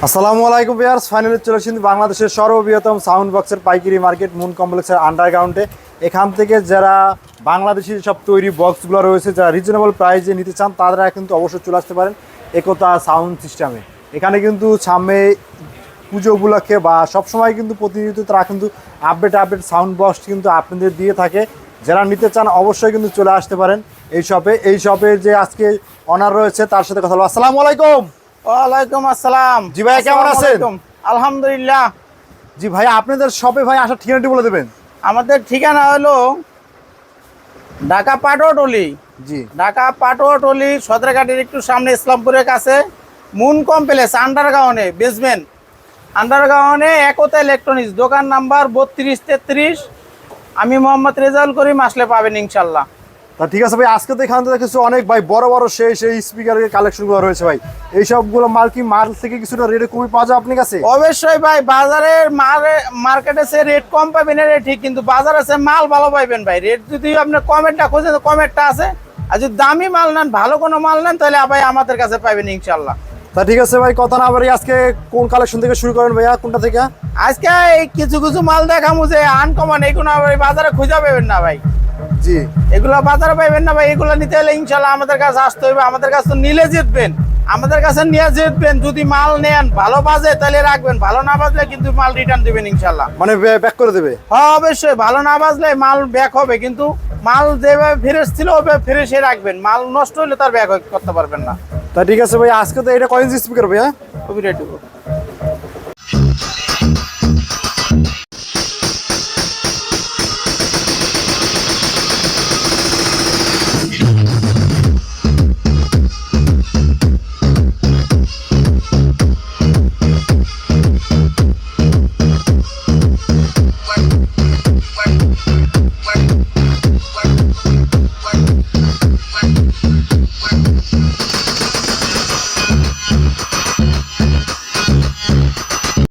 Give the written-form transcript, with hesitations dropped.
আসসালামু আলাইকুম viewers, finally চলে এসেছি বাংলাদেশের সর্ববৃহত্তম সাউন্ড বক্সের পাইকারি মার্কেট মুন কমপ্লেক্সের আন্ডারগ্রাউন্ডে। এখান থেকে যারা বাংলাদেশি সব তৈরি বক্সগুলো রয়েছে, যারা রিজনেবল প্রাইসে নিতে চান, তারা কিন্তু অবশ্যই চলে আসতে পারেন একতা সাউন্ড সিস্টেমে। এখানে কিন্তু সামনে পুজো উপলক্ষে বা সবসময় কিন্তু প্রতিনিয়ত তারা কিন্তু আপডেট সাউন্ড বক্স কিন্তু আপনাদের দিয়ে থাকে। যারা নিতে চান অবশ্যই কিন্তু চলে আসতে পারেন এই শপে যে আজকে অনার রয়েছে তার সাথে কথা বলবো। আসসালামু আলাইকুম। ওয়ালাইকুম আসসালাম। জি ভাই, কেমন আছেন? আলহামদুলিল্লাহ। জি ভাই, আপনাদের শপে ভাই আসার ঠিকানাটি বলে দেবেন। আমাদের ঠিকানা হলো ঢাকা পাটোয়াটলি। জি, ঢাকা পাটোয়াটলি সদরঘাটের একটু সামনে ইসলামপুরের কাছে মুন কমপ্লেক্স আন্ডারগ্রাউন্ডে বেসমেন্ট আন্ডারগ্রাউন্ডে একতা ইলেকট্রনিক্স, দোকান নাম্বার 3233। আমি মোহাম্মদ রেজাউল করিম, আসলে পাবেন ইনশাল্লাহ। তা ঠিক আছে ভাই, আজকে তো এখান থেকে কিছু অনেক ভাই বড় বড় সেই স্পিকারের কালেকশনগুলো রয়েছে ভাই। এই সবগুলো মাল থেকে কিছুটা রেটে কমই পাওয়া যায় আপনার কাছে? অবশ্যই ভাই, বাজারের মার্কেটে সে রেট কম পাবেন এটা ঠিক, কিন্তু বাজারে সে মাল ভালো পাইবেন ভাই। রেট যদি আপনি কমেরটা খোঁজেন তো কমেরটা আছে, আর যদি দামি মাল নেন, ভালো কোনো মাল নেন, তাহলে ভাই আমাদের কাছে পাইবেন ইনশাল্লাহ। তা ঠিক আছে ভাই, কথা না বাড়ি আজকে কোন কালেকশন থেকে শুরু করেন ভাইয়া, কোনটা থেকে? আজকে এই কিছু কিছু মাল দেখামু যে আনকমন, এগুলো বাজারে খুঁজে পাবেন না ভাই। জি, এগুলো বাজারে পাইবেন না ভাই। এগুলো নিতে হলে ইনশাল্লাহ আমাদের কাছে আসতে হবে। আমাদের কাছে তো নিলে জিতবেন, আমাদের কাছে নিয়ে জিতবেন। যদি মাল নেন ভালো বাজে তাহলে রাখবেন, ভালো না বাজলে কিন্তু মাল রিটার্ন দিবেন ইনশাল্লাহ। মানে ব্যাক করে দেবে? হ্যাঁ অবশ্যই, ভালো না বাজলে মাল ব্যাক হবে, কিন্তু মাল যেভাবে ফ্রেশ ছিল ওইভাবে ফ্রেশে রাখবেন। মাল নষ্ট হলে তার ব্যাক করতে পারবেন না। তা ঠিক আছে ভাই, আজকে তো এটা কয় ইঞ্চি স্পিকার ভাইয়া?